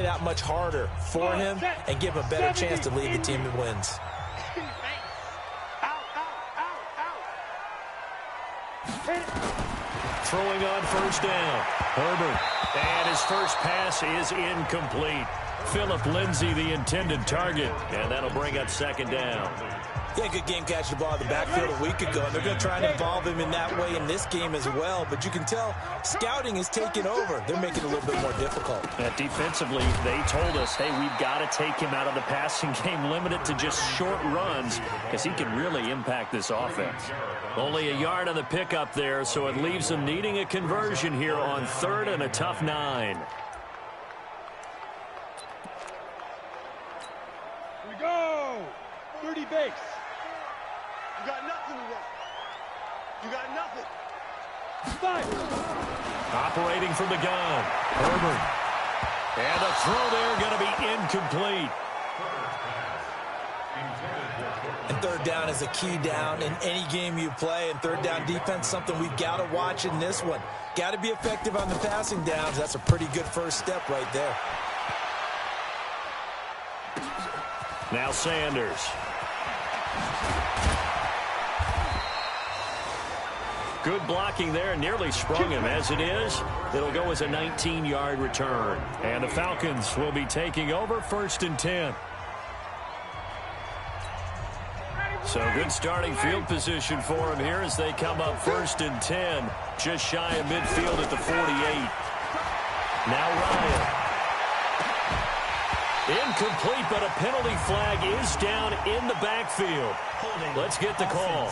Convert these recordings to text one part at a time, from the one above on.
that much harder for him and give him a better chance to lead the team to wins. Throwing on first down. Herbert. And his first pass is incomplete. Phillip Lindsay, the intended target. And that'll bring up second down. He had a good game catching the ball in the backfield a week ago, and they're going to try and involve him in that way in this game as well. But you can tell scouting is taking over. They're making it a little bit more difficult. Defensively, they told us, hey, we've got to take him out of the passing game, limit it to just short runs, because he can really impact this offense. Only a yard on the pickup there, so it leaves them needing a conversion here on 3rd and a tough 9. Here we go. 30 base. You got nothing today. You got nothing. Operating from the gun. Herbert. And a throw there going to be incomplete. And 3rd down is a key down in any game you play. And 3rd down defense, something we've got to watch in this one. Got to be effective on the passing downs. That's a pretty good first step right there. Now Sanders. Good blocking there, nearly sprung him. As it is, it'll go as a 19-yard return. And the Falcons will be taking over 1st and 10. So good starting field position for him here as they come up 1st and 10. Just shy of midfield at the 48. Now Ryan. Incomplete, but a penalty flag is down in the backfield. Let's get the call.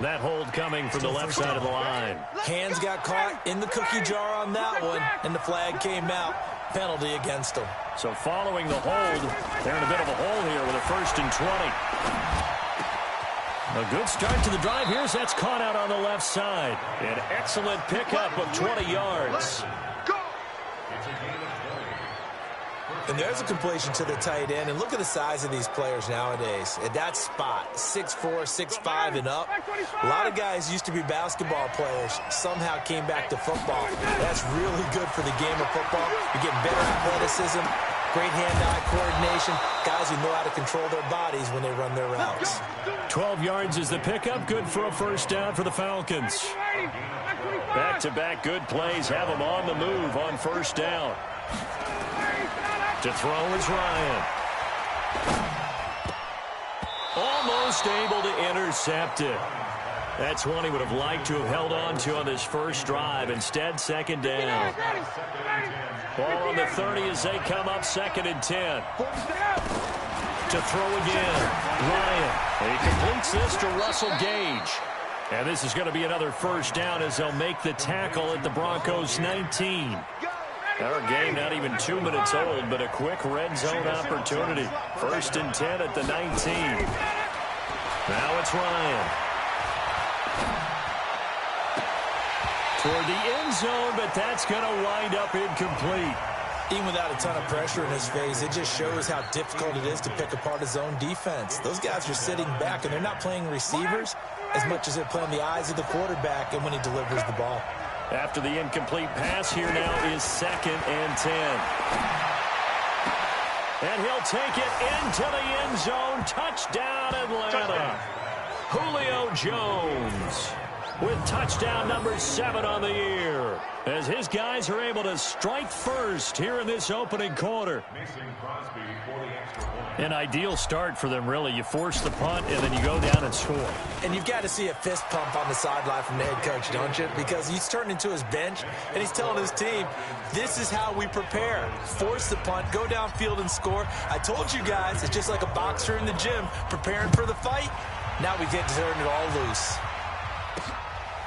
That hold coming from the left side of the line. Hands got caught in the cookie jar on that one, and the flag came out. Penalty against them. So following the hold, they're in a bit of a hole here with a 1st and 20. A good start to the drive here as that's caught out on the left side. An excellent pickup of 20 yards. And there's a completion to the tight end. And look at the size of these players nowadays. At that spot, 6'4", 6'5", and up. A lot of guys used to be basketball players. Somehow came back to football. That's really good for the game of football. You're getting better athleticism, great hand-eye coordination. Guys who know how to control their bodies when they run their routes. 12 yards is the pickup. Good for a first down for the Falcons. Back-to-back good plays have them on the move on first down. To throw is Ryan. Almost able to intercept it. That's one he would have liked to have held on to on this first drive. Instead, 2nd down. Ball on the 30 as they come up 2nd and 10. To throw again. Ryan. He completes this to Russell Gage. And this is going to be another first down as they'll make the tackle at the Broncos 19. Our game not even 2 minutes old, but a quick red zone opportunity. 1st and 10 at the 19. Now it's Ryan. Toward the end zone, but that's going to wind up incomplete. Even without a ton of pressure in his face, it just shows how difficult it is to pick apart his own defense. Those guys are sitting back, and they're not playing receivers as much as they're playing the eyes of the quarterback and when he delivers the ball. After the incomplete pass, here now is 2nd and 10. And he'll take it into the end zone. Touchdown, Atlanta. Julio Jones with touchdown number 7 on the year, as his guys are able to strike first here in this opening quarter. An ideal start for them, really. You force the punt, and then you go down and score. And you've got to see a fist pump on the sideline from the head coach, don't you? Because he's turned into his bench, and he's telling his team, this is how we prepare. Force the punt, go downfield and score. I told you guys, it's just like a boxer in the gym preparing for the fight. Now we get to turn it all loose.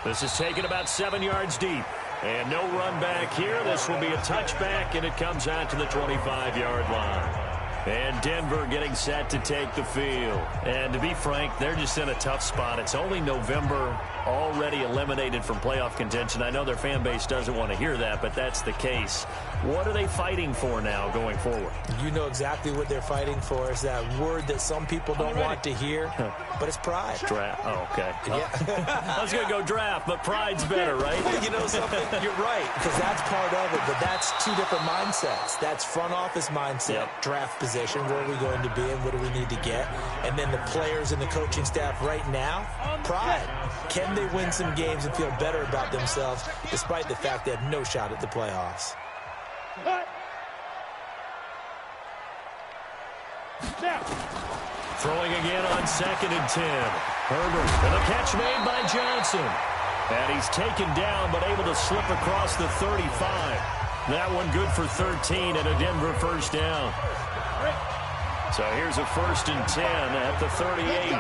This is taken about 7 yards deep. And no run back here. This will be a touchback, and it comes out to the 25-yard line. And Denver getting set to take the field. And to be frank, they're just in a tough spot. It's only November, already eliminated from playoff contention. I know their fan base doesn't want to hear that, but that's the case. What are they fighting for now going forward? You know exactly what they're fighting for. Is that word that some people don't want to hear, but it's pride. Draft. Oh, okay. Yeah. I was going to go draft, but pride's better, right? Well, you know something? You're right, because that's part of it, but that's two different mindsets. That's front office mindset, draft position, where are we going to be and what do we need to get? And then the players and the coaching staff right now, pride. Can they win some games and feel better about themselves despite the fact they have no shot at the playoffs? Throwing again on 2nd and 10. Herbert, and a catch made by Johnson. And he's taken down, but able to slip across the 35. That one good for 13 and a Denver first down. So here's a 1st and 10 at the 38.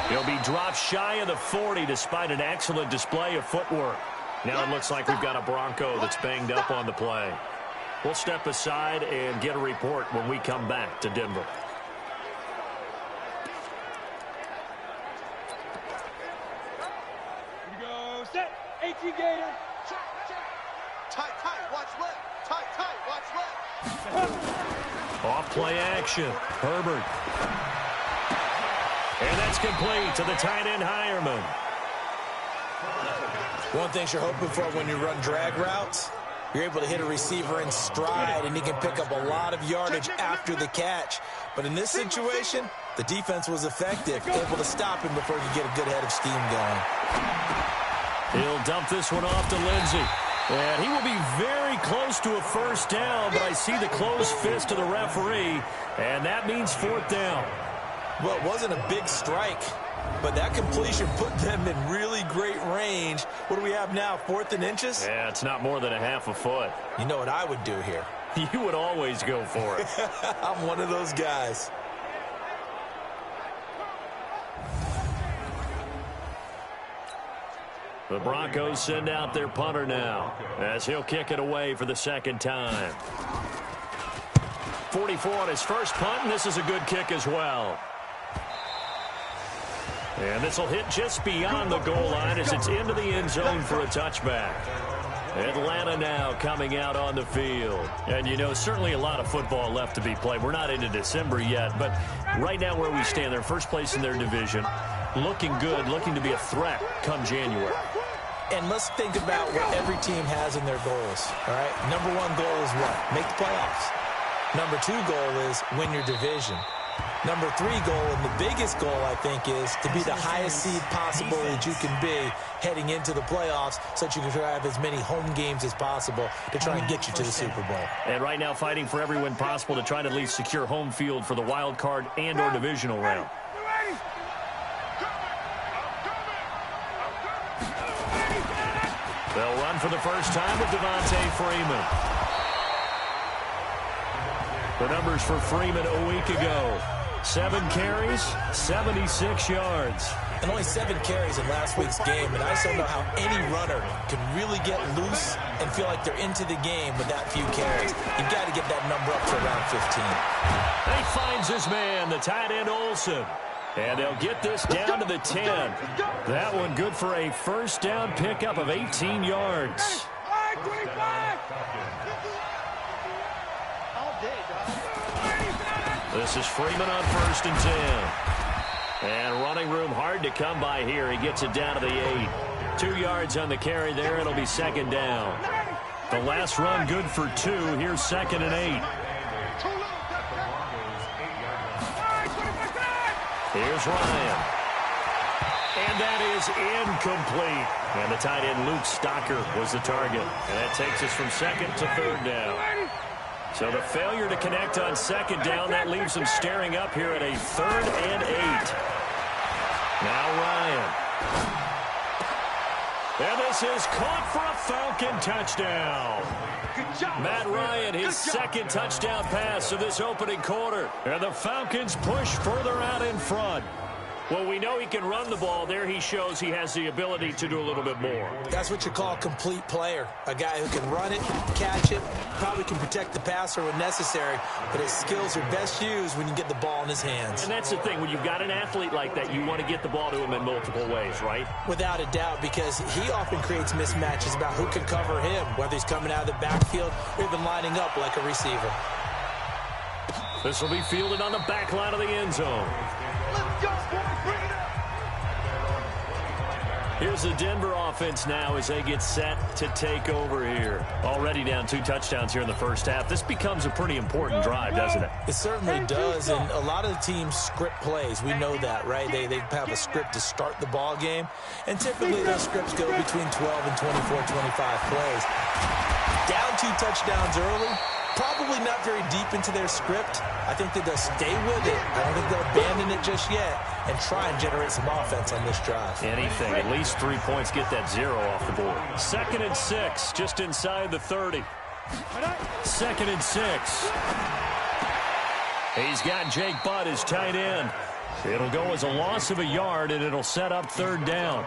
He'll be dropped shy of the 40 despite an excellent display of footwork. Now it looks like we've got a Bronco that's banged up on the play. We'll step aside and get a report when we come back to Denver. Here we go. Set. 18 Gator. Tight, watch left. Tight, watch left. Off play action. Herbert. And that's complete to the tight end Hireman. One thing you're hoping for when you run drag routes, you're able to hit a receiver in stride, and he can pick up a lot of yardage after the catch. But in this situation, the defense was effective, able to stop him before he could get a good head of steam going. He'll dump this one off to Lindsey. And he will be very close to a first down, but I see the closed fist of the referee, and that means 4th down. Well, it wasn't a big strike, but that completion put them in really great range. What do we have now, 4th and inches? Yeah, it's not more than a half a foot. You know what I would do here? You would always go for it. I'm one of those guys. The Broncos send out their punter now as he'll kick it away for the 2nd time. 44 on his first punt, and this is a good kick as well. And this will hit just beyond the goal line as it's into the end zone for a touchback. Atlanta now coming out on the field. And, you know, certainly a lot of football left to be played. We're not into December yet, but right now where we stand, they're first place in their division. Looking good, looking to be a threat come January. And let's think about what every team has in their goals, all right? Number 1 goal is what? Make the playoffs. Number 2 goal is win your division. Number 3 goal, and the biggest goal, I think, is to be the highest seed possible that you can be heading into the playoffs so that you can have as many home games as possible to try and get you to the Super Bowl. And right now fighting for every win possible to try to at least secure home field for the wild card and or divisional round. They'll run for the first time with Devontae Freeman. The numbers for Freeman a week ago. 7 carries, 76 yards. And only 7 carries in last week's game, and I just don't know how any runner can really get loose and feel like they're into the game with that few carries. You've got to get that number up to around 15. And he finds his man, the tight end Olsen. And they'll get this down to the 10. That one good for a first down pickup of 18 yards. This is Freeman on 1st and 10. And running room hard to come by here. He gets it down to the 8. 2 yards on the carry there. It'll be 2nd down. The last run good for 2. Here's 2nd and 8. Here's Ryan. And that is incomplete. And the tight end Luke Stocker was the target. And that takes us from 2nd to 3rd down. So the failure to connect on 2nd down, that leaves them staring up here at a 3rd and 8. Now Ryan. And this is caught for a Falcon touchdown. Matt Ryan, his 2nd touchdown pass of this opening quarter. And the Falcons push further out in front. Well, we know he can run the ball. There he shows he has the ability to do a little bit more. That's what you call a complete player. A guy who can run it, catch it, probably can protect the passer when necessary, but his skills are best used when you get the ball in his hands. And that's the thing. When you've got an athlete like that, you want to get the ball to him in multiple ways, right? Without a doubt, because he often creates mismatches about who can cover him, whether he's coming out of the backfield or even lining up like a receiver. This will be fielded on the back line of the end zone. Let's go, boys. Bring it up. Here's the Denver offense now as they get set to take over here. Already down 2 touchdowns here in the first half. This becomes a pretty important drive, doesn't it? It certainly does, and a lot of the teams script plays. We know that, right? They have a script to start the ball game, and typically those scripts go between 12 and 24, 25 plays. Down 2 touchdowns early, probably not very deep into their script. I think that they'll stay with it. I don't think they'll abandon it just yet and try and generate some offense on this drive. Anything. At least 3 points, get that 0 off the board. 2nd and 6, just inside the 30. 2nd and 6. He's got Jake Butt as tight end. It'll go as a loss of a yard, and it'll set up 3rd down.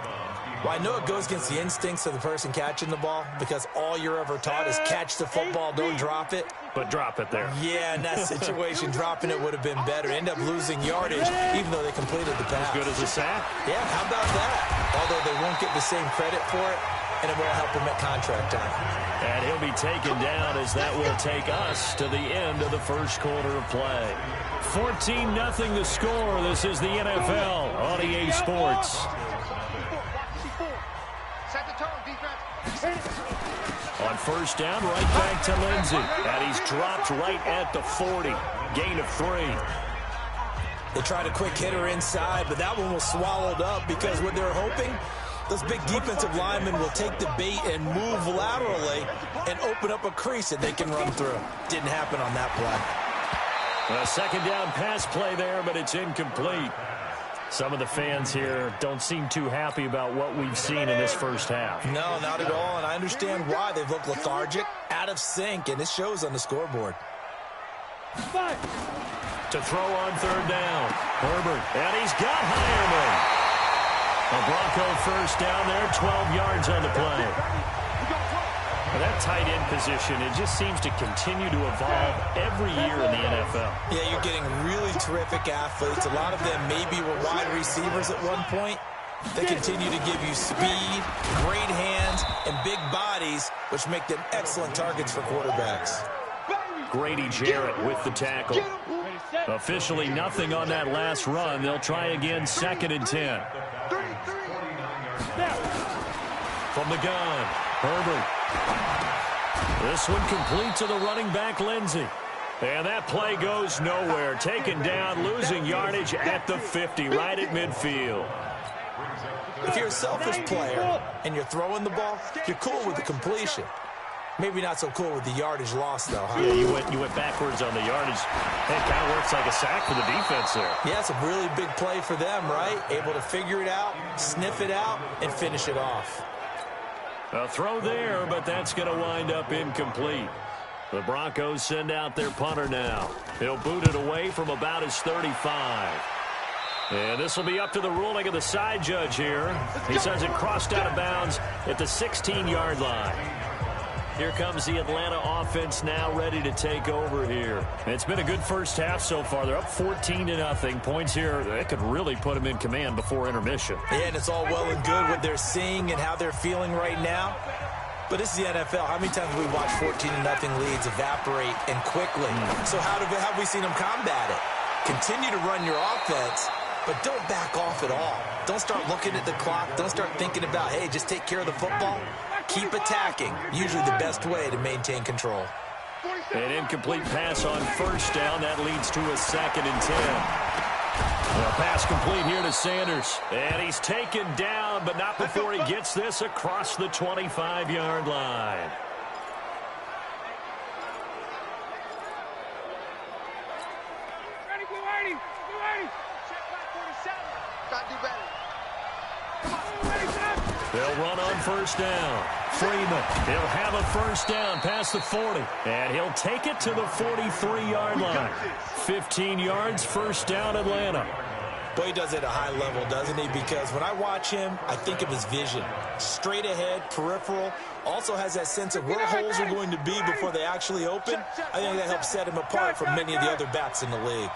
Well, I know it goes against the instincts of the person catching the ball because all you're ever taught is catch the football, don't drop it. But drop it there. Yeah, in that situation, dropping it would have been better. End up losing yardage, even though they completed the pass. As good as a sack? Yeah, how about that? Although they won't get the same credit for it, and it won't help them at contract time. And he'll be taken down as that will take us to the end of the first quarter of play. 14-0 the score. This is the NFL on EA Sports. Set the tone, defense. On 1st down, right back to Lindsey. And he's dropped right at the 40. Gain of 3. They tried a quick hitter inside, but that one was swallowed up because what they're hoping, those big defensive linemen will take the bait and move laterally and open up a crease that they can run through. Didn't happen on that play. A 2nd down pass play there, but it's incomplete. Some of the fans here don't seem too happy about what we've seen in this first half. No, not at all, and I understand why. They've looked lethargic, out of sync, and it shows on the scoreboard. To throw on 3rd down. Herbert, and he's got Hireman. A Bronco 1st down there, 12 yards on the play. That tight end position, it just seems to continue to evolve every year in the NFL. Yeah, you're getting really terrific athletes. A lot of them maybe were wide receivers at one point. They continue to give you speed, great hands, and big bodies, which make them excellent targets for quarterbacks. Grady Jarrett with the tackle. Officially nothing on that last run. They'll try again, 2nd and 10. From the gun, Herbert. This one complete to the running back, Lindsey. And that play goes nowhere. Taken down, losing yardage at the 50, right at midfield. If you're a selfish player and you're throwing the ball, you're cool with the completion. Maybe not so cool with the yardage loss, though, huh? Yeah, you went backwards on the yardage. It kind of works like a sack for the defense there. Yeah, it's a really big play for them, right? Able to figure it out, sniff it out, and finish it off. A throw there, but that's going to wind up incomplete. The Broncos send out their punter now. He'll boot it away from about his 35. And this will be up to the ruling of the side judge here. He says it crossed out of bounds at the 16-yard line. Here comes the Atlanta offense now ready to take over here. It's been a good first half so far. They're up 14-0. Points here, that could really put them in command before intermission. Yeah, and it's all well and good what they're seeing and how they're feeling right now. But this is the NFL. How many times have we watched 14-0 leads evaporate and quickly? So how have we seen them combat it? Continue to run your offense, but don't back off at all. Don't start looking at the clock. Don't start thinking about, hey, just take care of the football. Keep attacking. Usually the best way to maintain control. An incomplete pass on 1st down. That leads to a 2nd and 10. A pass complete here to Sanders. And he's taken down, but not before he gets this across the 25-yard line. They'll run on 1st down. Freeman, he'll have a 1st down past the 40. And he'll take it to the 43-yard line. 15 yards, 1st down, Atlanta. Well, he does it at a high level, doesn't he? Because when I watch him, I think of his vision. Straight ahead, peripheral. Also has that sense of where holes are going to be before they actually open. I think that helps set him apart from many of the other backs in the league.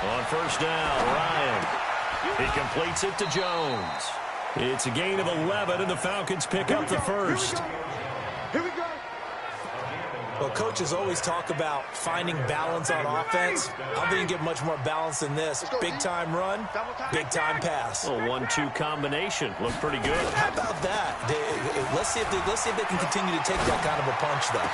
On first down, Ryan. He completes it to Jones. It's a gain of 11, and the Falcons pick up the first. Here we go. Well, coaches always talk about finding balance on offense. I don't think you get much more balance than this. Big-time run, big-time pass. A 1-2 combination. Looked pretty good. How about that? Let's see if they can continue to take that kind of a punch, though.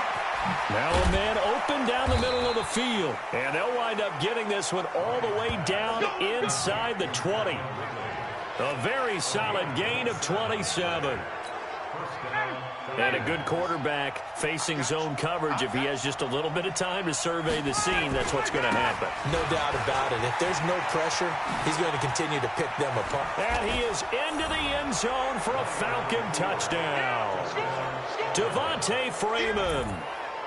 Now a man open down the middle of the field. And they'll wind up getting this one all the way down inside the 20. A very solid gain of 27. And a good quarterback facing zone coverage. If he has just a little bit of time to survey the scene, that's what's going to happen. No doubt about it. If there's no pressure, he's going to continue to pick them apart. And he is into the end zone for a Falcon touchdown. Devontae Freeman,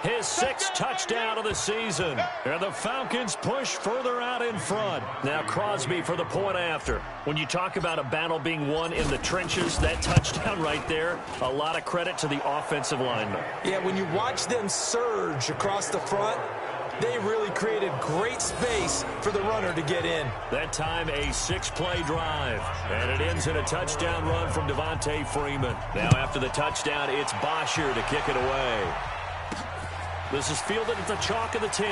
his 6th touchdown of the season. And the Falcons push further out in front. Now Crosby for the point after. When you talk about a battle being won in the trenches, that touchdown right there, a lot of credit to the offensive linemen. Yeah, when you watch them surge across the front, they really created great space for the runner to get in. That time a 6-play drive. And it ends in a touchdown run from Devontae Freeman. Now after the touchdown, it's Bosher to kick it away. This is fielded at the chalk of the 10.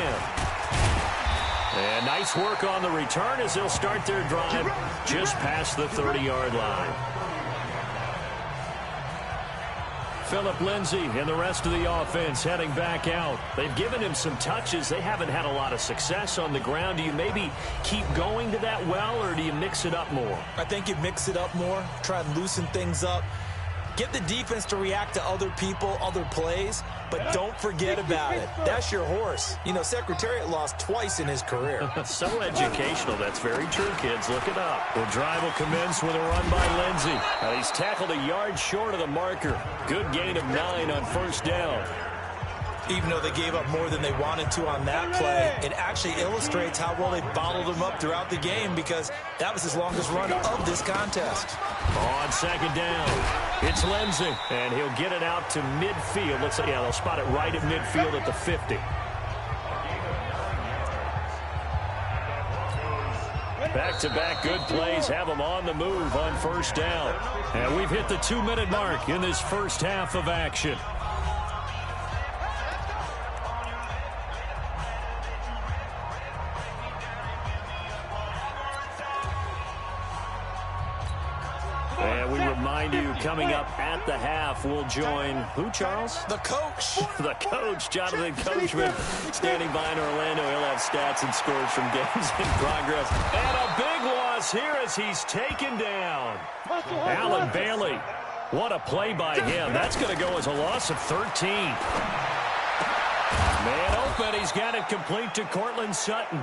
And nice work on the return as they'll start their drive just past the 30-yard line. Phillip Lindsay and the rest of the offense heading back out. They've given him some touches. They haven't had a lot of success on the ground. Do you maybe keep going to that well, or do you mix it up more? I think you mix it up more, try and loosen things up. Get the defense to react to other people, other plays, but don't forget about it. That's your horse. You know, Secretariat lost twice in his career. So educational. That's very true, kids. Look it up. The drive will commence with a run by Lindsay. Now he's tackled a yard short of the marker. Good gain of 9 on first down. Even though they gave up more than they wanted to on that play, it actually illustrates how well they bottled him up throughout the game, because that was his longest run of this contest. On second down, it's Lindsay, and he'll get it out to midfield. Looks like, yeah, they'll spot it right at midfield at the 50. Back-to-back good plays have them on the move on first down. And we've hit the 2-minute mark in this first half of action. And we remind you, coming up at the half, we'll join who, Charles? The coach. The coach, Jonathan Coachman, standing by in Orlando. He'll have stats and scores from games in progress. And a big loss here as he's taken down. Alan Bailey. What a play by him. That's going to go as a loss of 13. Man open. He's got it complete to Cortland Sutton.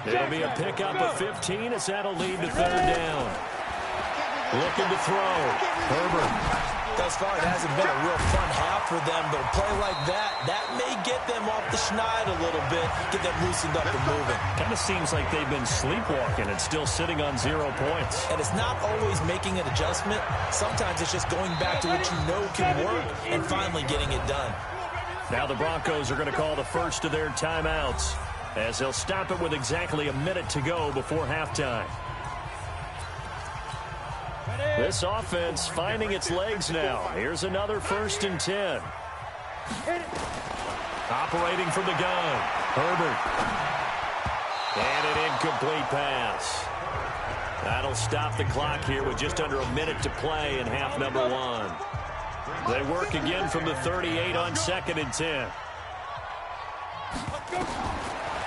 It'll be a pickup of 15 as that'll lead to third down. Looking to throw. Herbert. Thus far, it hasn't been a real fun half for them, but a play like that may get them off the schneid a little bit, get them loosened up and moving. Kind of seems like they've been sleepwalking and still sitting on 0 points. And it's not always making an adjustment. Sometimes it's just going back to what you know can work and finally getting it done. Now the Broncos are going to call the first of their timeouts, as they'll stop it with exactly a minute to go before halftime. This offense finding its legs now. Here's another 1st and 10. Operating from the gun. Herbert. And an incomplete pass. That'll stop the clock here with just under a minute to play in half number 1. They work again from the 38 on 2nd and 10.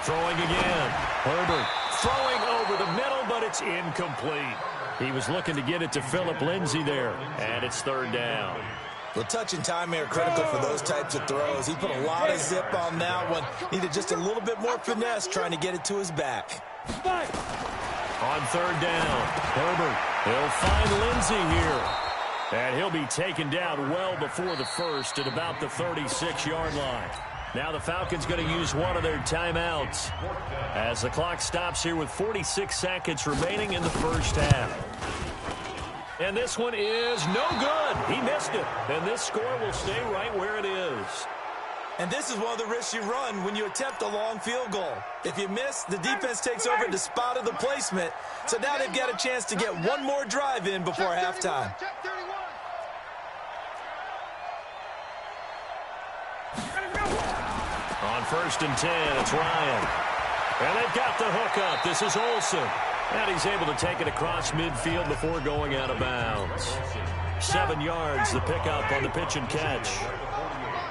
Throwing again. Herbert throwing over the middle, but it's incomplete. He was looking to get it to Phillip Lindsay there, and it's third down. Well, touch and time are critical for those types of throws. He put a lot of zip on that one. Needed just a little bit more finesse trying to get it to his back. On third down, Herbert. He'll find Lindsay here. And he'll be taken down well before the first at about the 36-yard line. Now the Falcons going to use one of their timeouts as the clock stops here with 46 seconds remaining in the first half. And this one is no good. He missed it. And this score will stay right where it is. And this is one of the risks you run when you attempt a long field goal. If you miss, the defense takes over the spot of the placement. So now they've got a chance to get one more drive in before halftime. On 1st and 10, it's Ryan. And they've got the hook up. This is Olsen. And he's able to take it across midfield before going out of bounds. 7 yards, the pickup on the pitch and catch.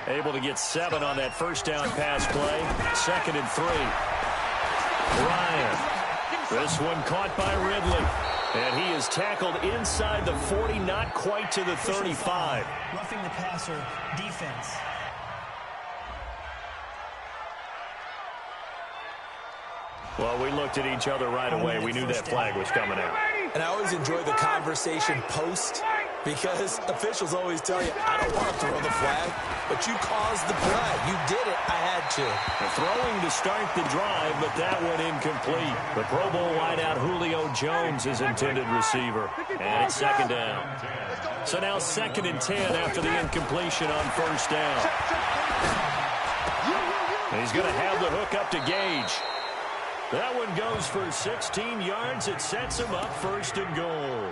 Able to get 7 on that first down pass play. 2nd and 3. Ryan. This one caught by Ridley. And he is tackled inside the 40, not quite to the 35. Roughing the passer, defense. Well, we looked at each other right away. We knew that flag was coming out. And I always enjoy the conversation post because officials always tell you, I don't want to throw the flag, but you caused the play. You did it. I had to. The throwing to start the drive, but that went incomplete. The Pro Bowl wideout Julio Jones is intended receiver. And it's 2nd down. So now 2nd and 10 after the incompletion on 1st down. And he's going to have the hook up to Gage. That one goes for 16 yards. It sets him up 1st and goal.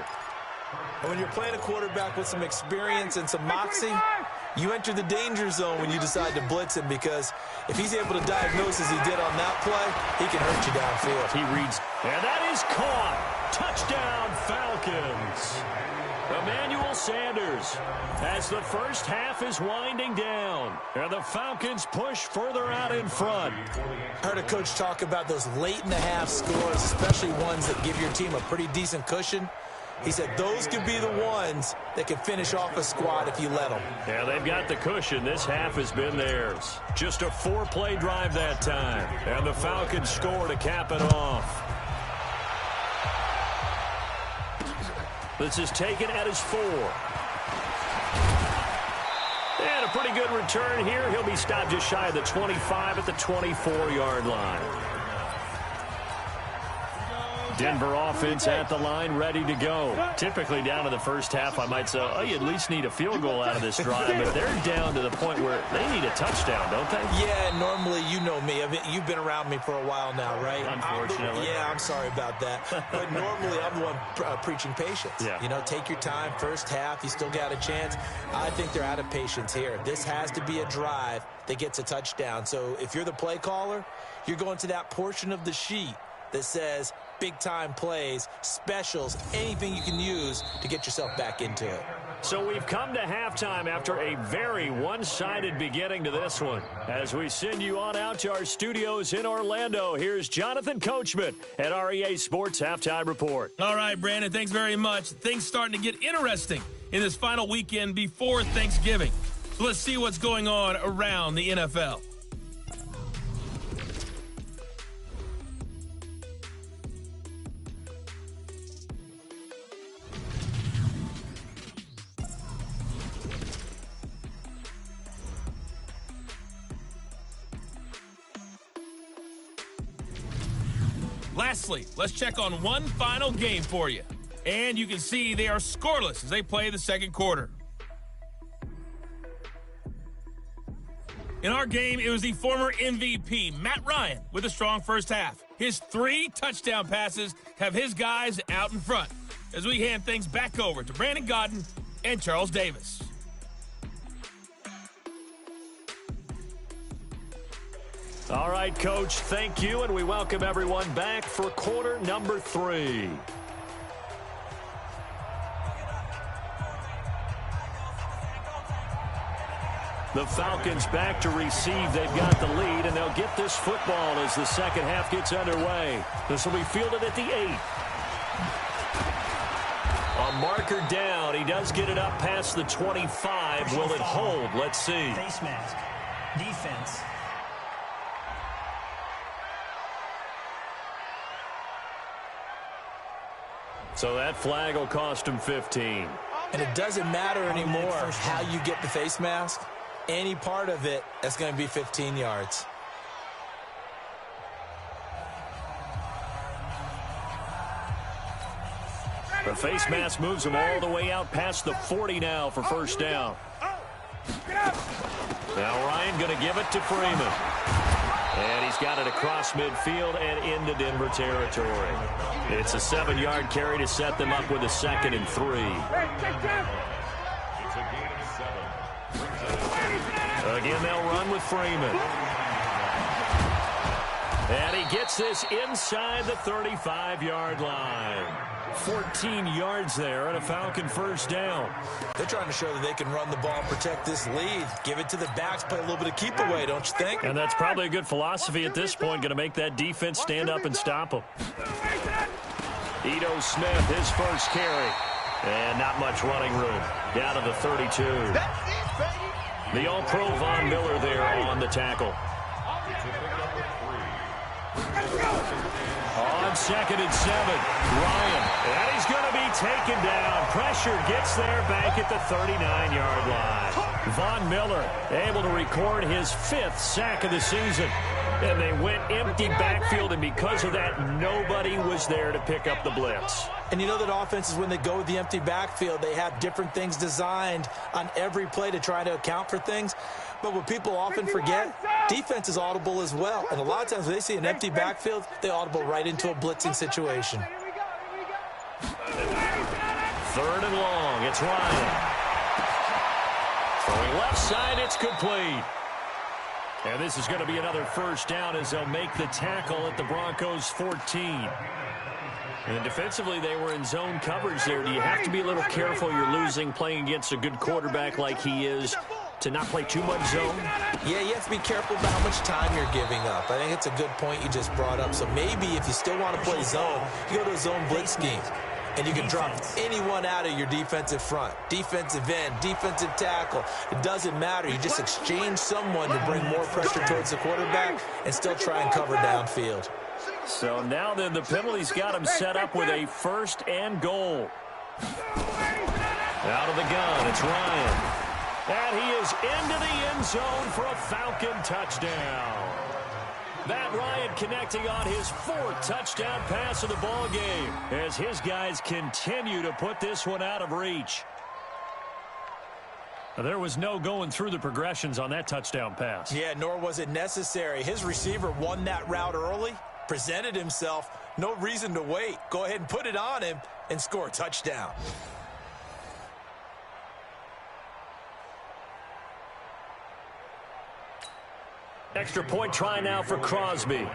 And when you're playing a quarterback with some experience and some moxie, you enter the danger zone when you decide to blitz him because if he's able to diagnose as he did on that play, he can hurt you downfield. He reads, and that is caught. Touchdown, Falcons. Emmanuel Sanders as the first half is winding down. And the Falcons push further out in front. I heard a coach talk about those late-in-the-half scores, especially ones that give your team a pretty decent cushion. He said those could be the ones that can finish off a squad if you let them. Yeah, they've got the cushion. This half has been theirs. Just a 4-play drive that time. And the Falcons score to cap it off. This is taken at his 4. And a pretty good return here. He'll be stopped just shy of the 25 at the 24-yard line. Denver offense at the line, ready to go. Typically down to the first half, I might say, oh, you at least need a field goal out of this drive. But they're down to the point where they need a touchdown, don't they? Yeah, normally, you know me. I mean, you've been around me for a while now, right? Unfortunately. I'm sorry about that. But normally, I'm the one preaching patience. Yeah. You know, take your time. First half, you still got a chance. I think they're out of patience here. This has to be a drive that gets a touchdown. So if you're the play caller, you're going to that portion of the sheet that says big-time plays, specials, anything you can use to get yourself back into it. So we've come to halftime after a very one-sided beginning to this one. As we send you on out to our studios in Orlando, here's Jonathan Coachman at REA Sports Halftime Report. All right, Brandon, thanks very much. Things starting to get interesting in this final weekend before Thanksgiving. So let's see what's going on around the NFL. Lastly, let's check on one final game for you. And you can see they are scoreless as they play the second quarter. In our game, it was the former MVP, Matt Ryan, with a strong first half. His 3 touchdown passes have his guys out in front as we hand things back over to Brandon Godden and Charles Davis. All right, Coach, thank you, and we welcome everyone back for quarter number 3. The Falcons back to receive. They've got the lead, and they'll get this football as the second half gets underway. This will be fielded at the 8. A marker down. He does get it up past the 25. Will it hold? Let's see. Face mask. Defense. So that flag will cost him 15. And it doesn't matter anymore how you get the face mask. any part of it, that's going to be 15 yards. The face mask moves him all the way out past the 40 now for first down. Now Ryan going to give it to Freeman. And he's got it across midfield and into Denver territory. It's a 7-yard carry to set them up with a 2nd and 3. Again, they'll run with Freeman. And he gets this inside the 35-yard line. 14 yards there and a Falcon first down. They're trying to show that they can run the ball and protect this lead. Give it to the backs, play a little bit of keep away, don't you think? And that's probably a good philosophy at this point, going to make that defense stand up and stop them. Ito Smith, his first carry. And not much running room. Down to the 32. The All-Pro Von Miller there on the tackle. On 2nd and 7, Ryan. And he's going to be taken down. Pressure gets there back at the 39-yard line. Von Miller able to record his 5th sack of the season. And they went empty backfield, and because of that, nobody was there to pick up the blitz. And you know that offenses, when they go with the empty backfield, they have different things designed on every play to try to account for things. But what people often forget, defense is audible as well. And a lot of times when they see an empty backfield, they audible right into a blitzing situation. 3rd and long. It's Ryan. Throwing left side, it's complete. And this is going to be another first down as they'll make the tackle at the Broncos' 14. And defensively, they were in zone coverage there. Do you have to be a little careful? You're losing playing against a good quarterback like he is to not play too much zone? Yeah, you have to be careful about how much time you're giving up. I think it's a good point you just brought up. So maybe if you still want to play zone, you go to a zone blitz scheme. And you can drop anyone out of your defensive front. Defensive end, defensive tackle. It doesn't matter. You just exchange someone to bring more pressure towards the quarterback and still try and cover downfield. So now then the penalty's got him set up with a 1st and goal. Out of the gun, it's Ryan. And he is into the end zone for a Falcon touchdown. Matt Ryan connecting on his 4th touchdown pass of the ball game as his guys continue to put this one out of reach. There was no going through the progressions on that touchdown pass. Yeah, nor was it necessary. His receiver won that route early, presented himself, no reason to wait. Go ahead and put it on him and score a touchdown. Extra point try now for Crosby.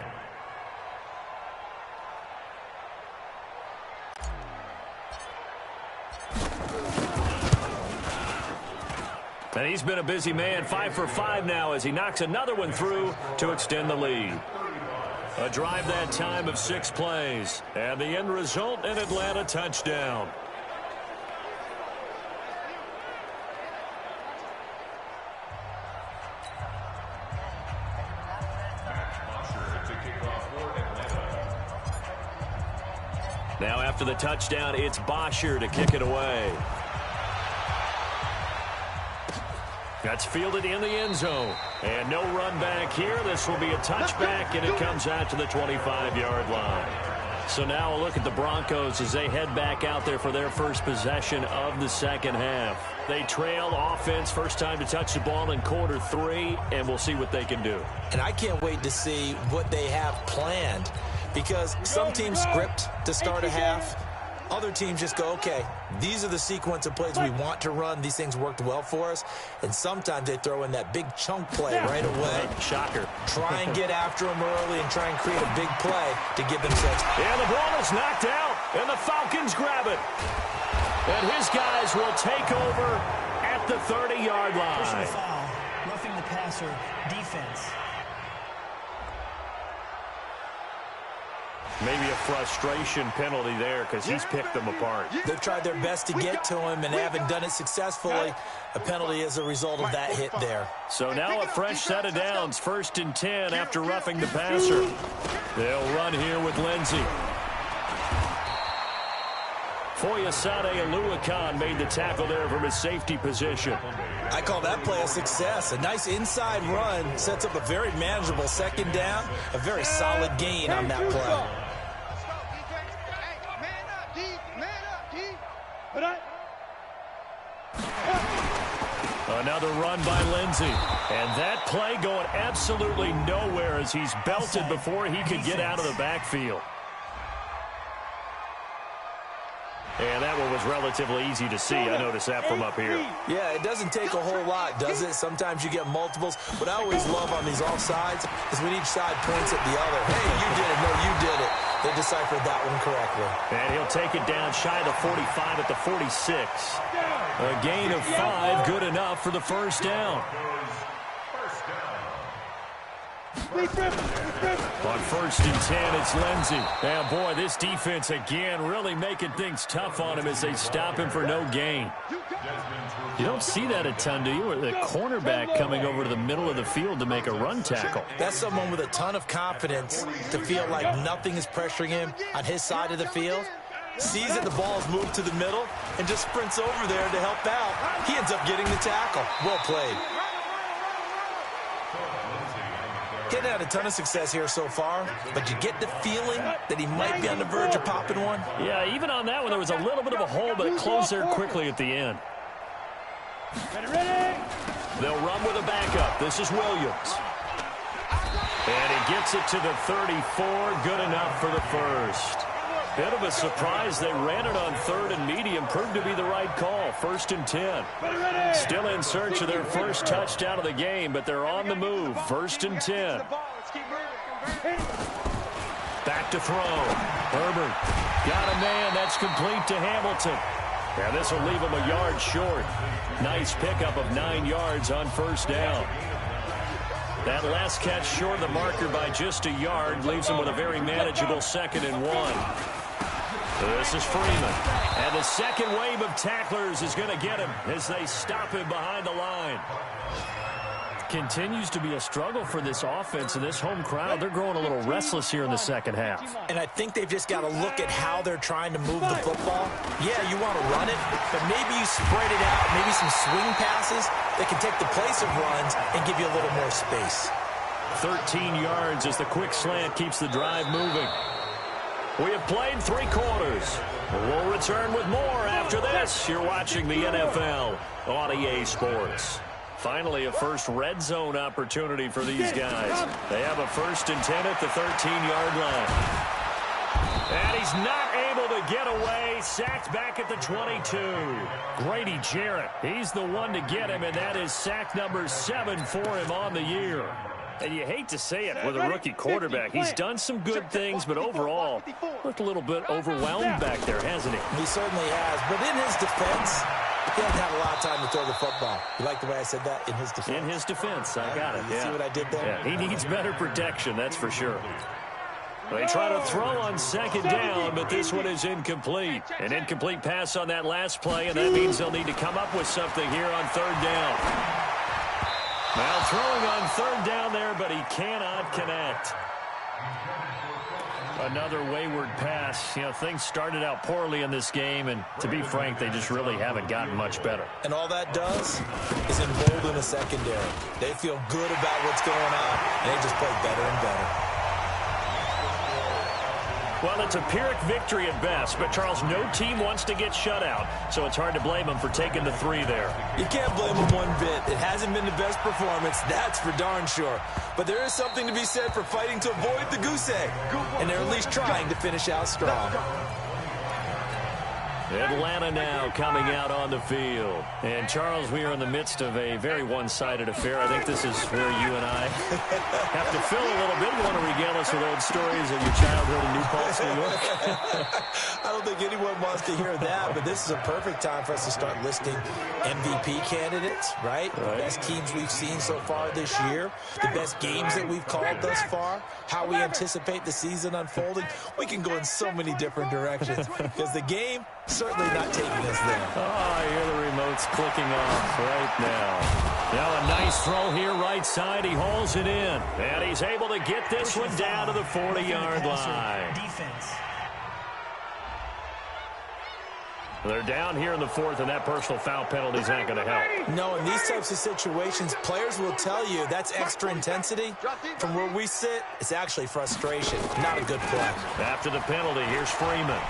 And he's been a busy man, 5 for 5 now as he knocks another one through to extend the lead. A drive that time of 6 plays. And the end result, an Atlanta touchdown. Now after the touchdown, it's Bosher to kick it away. That's fielded in the end zone. And no run back here. This will be a touchback, and it comes out to the 25-yard line. So now a look at the Broncos as they head back out there for their first possession of the second half. They trail offense, first time to touch the ball in quarter 3, and we'll see what they can do. And I can't wait to see what they have planned, because some teams script to start a half. Other teams just go, okay, these are the sequence of plays we want to run. These things worked well for us. And sometimes they throw in that big chunk play right away. Shocker. Try and get after them early and try and create a big play to give themselves. And the ball is knocked out, and the Falcons grab it. And his guys will take over at the 30-yard line. Personal foul, roughing the passer, defense. Maybe a frustration penalty there because he's picked them apart. They've tried their best to get to him and haven't done it successfully. A penalty as a result of that hit there. So now a fresh set of downs, 1st and 10 after roughing the passer. They'll run here with Lindsey. Foyesade Oluwakan made the tackle there from his safety position. I call that play a success. A nice inside run sets up a very manageable second down, a very solid gain on that play. Another run by Lindsey. And that play going absolutely nowhere as he's belted before he could get out of the backfield. And that one was relatively easy to see. I noticed that from up here. Yeah, it doesn't take a whole lot, does it? Sometimes you get multiples. What I always love on these offsides is when each side points at the other. Hey, you did it. No, you did it. They deciphered that one correctly. And he'll take it down shy of the 45 at the 46. A gain of 5, good enough for the first down. On 1st and 10, it's Lindsey. And boy, this defense again really making things tough on him as they stop him for no gain. You don't see that a ton, do you? Or the cornerback coming over to the middle of the field to make a run tackle. That's someone with a ton of confidence to feel like nothing is pressuring him on his side of the field. Sees that the ball is moved to the middle and just sprints over there to help out. He ends up getting the tackle. Well played. Getting had a ton of success here so far, but you get the feeling that he might be on the verge of popping one. Yeah, even on that one, there was a little bit of a hole, but it closed there quickly at the end. They'll run with a backup. This is Williams. And he gets it to the 34. Good enough for the first. Bit of a surprise. They ran it on 3rd and medium. Proved to be the right call. 1st and 10. Still in search of their first touchdown of the game, but they're on the move. 1st and 10. Back to throw. Herbert got a man. That's complete to Hamilton. And this will leave him a yard short. Nice pickup of 9 yards on 1st down. That last catch short of the marker by just a yard leaves him with a very manageable 2nd and 1. This is Freeman. And the second wave of tacklers is going to get him as they stop him behind the line. Continues to be a struggle for this offense and this home crowd. They're growing a little restless here in the second half. And I think they've just got to look at how they're trying to move the football. Yeah, you want to run it, but maybe you spread it out, maybe some swing passes that can take the place of runs and give you a little more space. 13 yards as the quick slant keeps the drive moving. We have played 3 quarters. We'll return with more after this. You're watching the NFL on EA Sports. Finally, a first red zone opportunity for these guys. They have a 1st and 10 at the 13-yard line. And he's not able to get away. Sacked back at the 22. Grady Jarrett, he's the one to get him, and that is sack number 7 for him on the year. And you hate to say it with a rookie quarterback. He's done some good things, but overall, looked a little bit overwhelmed back there, hasn't he? He certainly has. But in his defense, he hasn't had a lot of time to throw the football. You like the way I said that? In his defense. In his defense. I got it. You see what I did there? Yeah, he needs better protection, that's for sure. They try to throw on 2nd down, but this one is incomplete. An incomplete pass on that last play, and that means they'll need to come up with something here on 3rd down. Now throwing on 3rd down there, but he cannot connect. Another wayward pass. You know, things started out poorly in this game, and to be frank, they just really haven't gotten much better. And all that does is embolden a secondary. They feel good about what's going on, and they just play better and better. Well, it's a Pyrrhic victory at best, but, Charles, no team wants to get shut out, so it's hard to blame them for taking the 3 there. You can't blame them one bit. It hasn't been the best performance, that's for darn sure. But there is something to be said for fighting to avoid the goose egg, and they're at least trying to finish out strong. Atlanta now coming out on the field. And, Charles, we are in the midst of a very one-sided affair. I think this is where you and I have to fill a little bit. You want to regale us with old stories of your childhood in New Paltz, New York? I don't think anyone wants to hear that, but this is a perfect time for us to start listing MVP candidates, right? The best teams we've seen so far this year, the best games that we've called thus far, how we anticipate the season unfolding. We can go in so many different directions because the game certainly not taking us there. Oh, I hear the remote's clicking off right now. Now a nice throw here right side. He hauls it in. And he's able to get this one down to the 40-yard line. Defense. They're down here in the fourth, and that personal foul penalty is not going to help. No, in these types of situations, players will tell you that's extra intensity. From where we sit, it's actually frustration. Not a good play. After the penalty, here's Freeman.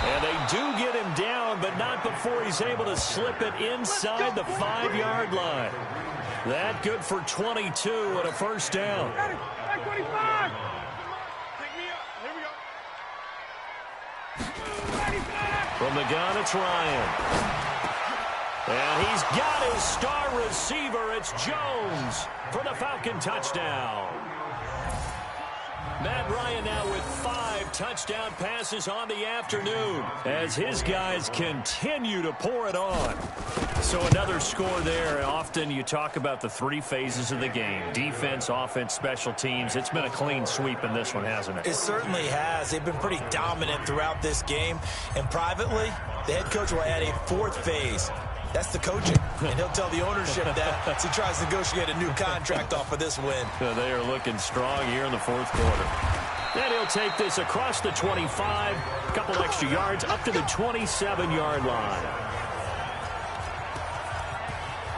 And they do get him down, but not before he's able to slip it inside the 5-yard line. That good for 22 and a first down. From the gun, it's Ryan. And he's got his star receiver. It's Jones for the Falcon touchdown. Matt Ryan now with 5 touchdown passes on the afternoon as his guys continue to pour it on. So another score there. Often you talk about the 3 phases of the game: defense, offense, special teams. It's been a clean sweep in this one, hasn't it? It certainly has. They've been pretty dominant throughout this game. And privately, the head coach will add a 4th phase. That's the coaching. And he'll tell the ownership that as he tries to negotiate a new contract off of this win. They are looking strong here in the 4th quarter. And he'll take this across the 25, a couple extra yards, up to the 27-yard line.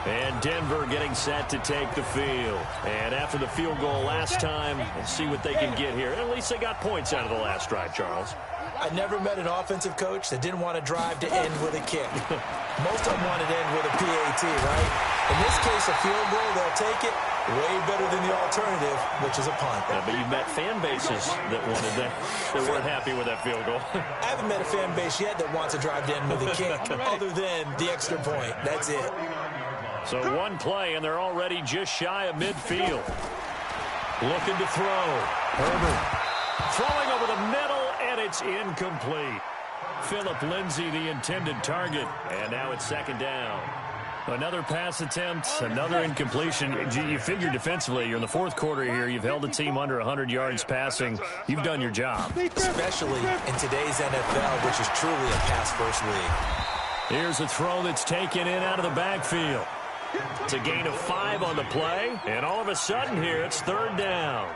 And Denver getting set to take the field. And after the field goal last time, we'll see what they can get here. At least they got points out of the last drive, Charles. I never met an offensive coach that didn't want to drive to end with a kick. Most of them wanted to end with a PAT, right? In this case, a field goal, they'll take it. Way better than the alternative, which is a punt. Yeah, but you've met fan bases that wanted that, that weren't happy with that field goal. I haven't met a fan base yet that wants to drive to end with a kick, other than the extra point. That's it. So one play, and they're already just shy of midfield. Looking to throw. Herbert throwing over the middle, and it's incomplete. Phillip Lindsay, the intended target, and now it's 2nd down. Another pass attempt, another incompletion. You figure defensively, you're in the 4th quarter here. You've held a team under 100 yards passing. You've done your job. Especially in today's NFL, which is truly a pass-first league. Here's a throw that's taken in out of the backfield. It's a gain of 5 on the play, and all of a sudden here, it's 3rd down.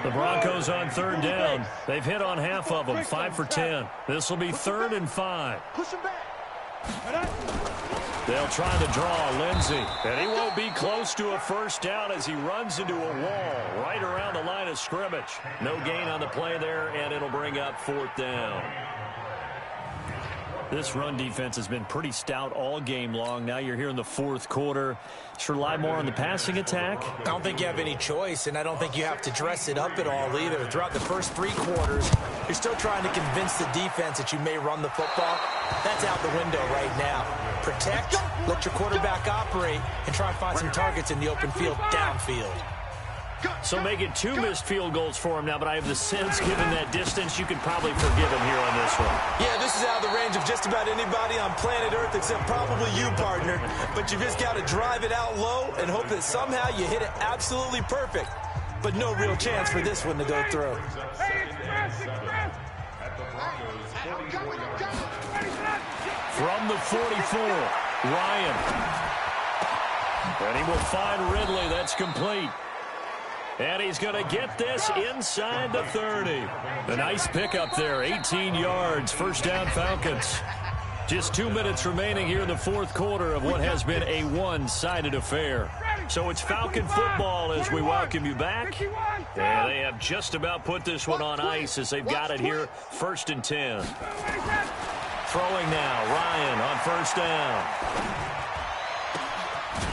The Broncos on 3rd down. They've hit on half of them, 5 for 10. This will be 3rd and 5. They'll try to draw Lindsay, and he won't be close to a first down as he runs into a wall right around the line of scrimmage. No gain on the play there, and it'll bring up 4th down. This run defense has been pretty stout all game long. Now you're here in the 4th quarter. Should rely more on the passing attack? I don't think you have any choice, and I don't think you have to dress it up at all either. Throughout the first 3 quarters, you're still trying to convince the defense that you may run the football. That's out the window right now. Protect, let your quarterback operate, and try and find some targets in the open field downfield. So make it 2 missed field goals for him now, but I have the sense, given that distance, you could probably forgive him here on this one. Yeah, this is out of the range of just about anybody on planet Earth except probably you, partner. But you just got to drive it out low and hope that somehow you hit it absolutely perfect. But no real chance for this one to go through. From the 44, Ryan. And he will find Ridley. That's complete. And he's going to get this inside the 30. A nice pickup there, 18 yards, first down Falcons. Just 2 minutes remaining here in the 4th quarter of what has been a one-sided affair. So it's Falcon football as we welcome you back. And they have just about put this one on ice as they've got it here, 1st and 10. Throwing now, Ryan on 1st down.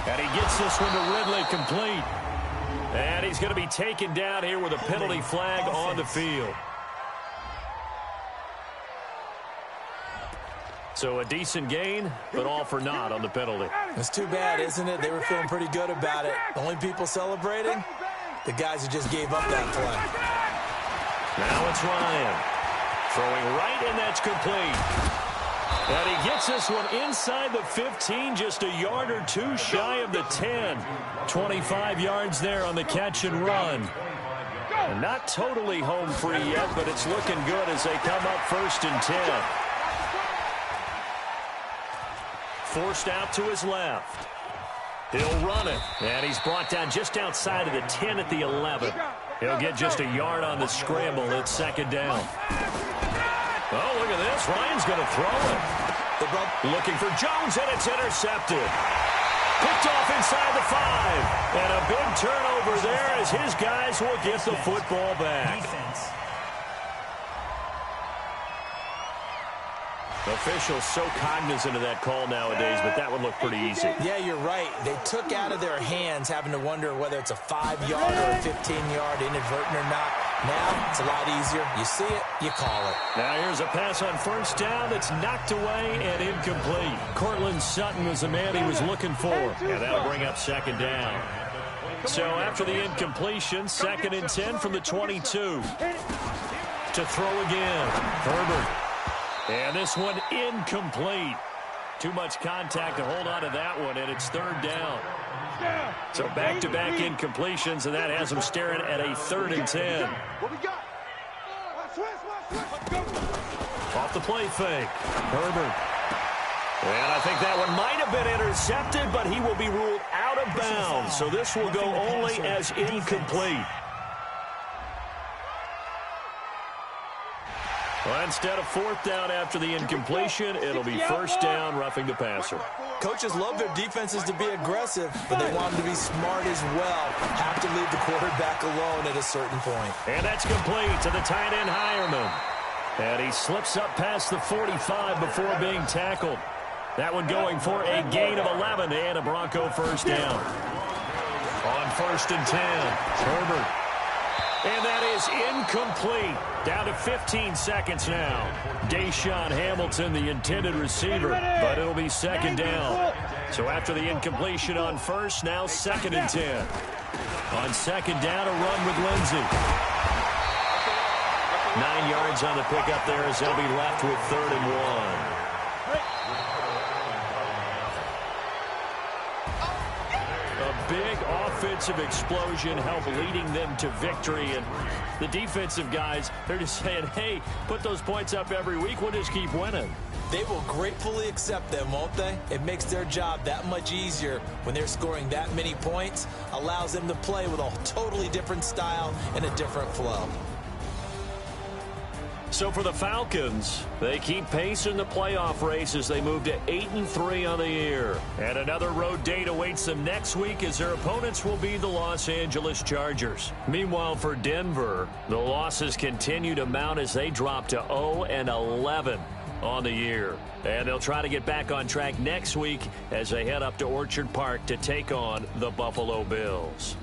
And he gets this one to Ridley complete. And he's going to be taken down here with a penalty flag on the field. So a decent gain, but all for naught on the penalty. It's too bad, isn't it? They were feeling pretty good about it. The only people celebrating, the guys who just gave up that play. Now it's Ryan. Throwing right, and that's complete. And he gets this one inside the 15, just a yard or 2 shy of the 10. 25 yards there on the catch and run. And not totally home free yet, but it's looking good as they come up 1st and 10. Forced out to his left. He'll run it, and he's brought down just outside of the 10 at the 11. He'll get just a yard on the scramble. It's 2nd down. Oh, look at this. Ryan's going to throw it. Looking for Jones, and it's intercepted. Picked off inside the 5. And a big turnover there as his guys will get the football back. Defense. Officials so cognizant of that call nowadays, but that would look pretty easy. Yeah, you're right. They took out of their hands having to wonder whether it's a 5-yard or a 15-yard, inadvertent or not. Now, it's a lot easier. You see it, you call it. Now here's a pass on first down that's knocked away and incomplete. Cortland Sutton was the man he was looking for. And that'll bring up second down. So after the incompletion, 2nd and 10 from the 22. To throw again. Herbert. And this one incomplete. Too much contact to hold on to that one, and it's 3rd down. So back-to-back incompletions, and that has them staring at a 3rd and 10. What we got? Off the play fake. Herbert. And I think that one might have been intercepted, but he will be ruled out of bounds. So this will go only as incomplete. Well, instead of 4th down after the incompletion, it'll be 1st down, roughing the passer. Coaches love their defenses to be aggressive, but they want them to be smart as well. Have to leave the quarterback alone at a certain point. And that's complete to the tight end, Hireman. And he slips up past the 45 before being tackled. That one going for a gain of 11 and a Bronco 1st down. On 1st and 10, Herbert. And that is incomplete. Down to 15 seconds now. Deshaun Hamilton, the intended receiver, but it'll be 2nd down. So after the incompletion on 1st, now 2nd and 10. On 2nd down, a run with Lindsey. 9 yards on the pickup there as they'll be left with 3rd and 1. Big offensive explosion help leading them to victory. And the defensive guys, they're just saying, hey, put those points up every week. We'll just keep winning. They will gratefully accept them, won't they? It makes their job that much easier when they're scoring that many points. Allows them to play with a totally different style and a different flow. So for the Falcons, they keep pace in the playoff race as they move to 8-3 on the year. And another road date awaits them next week as their opponents will be the Los Angeles Chargers. Meanwhile, for Denver, the losses continue to mount as they drop to 0-11 on the year. And they'll try to get back on track next week as they head up to Orchard Park to take on the Buffalo Bills.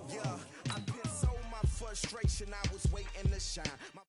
Yeah, I been so my frustration, I was waiting to shine.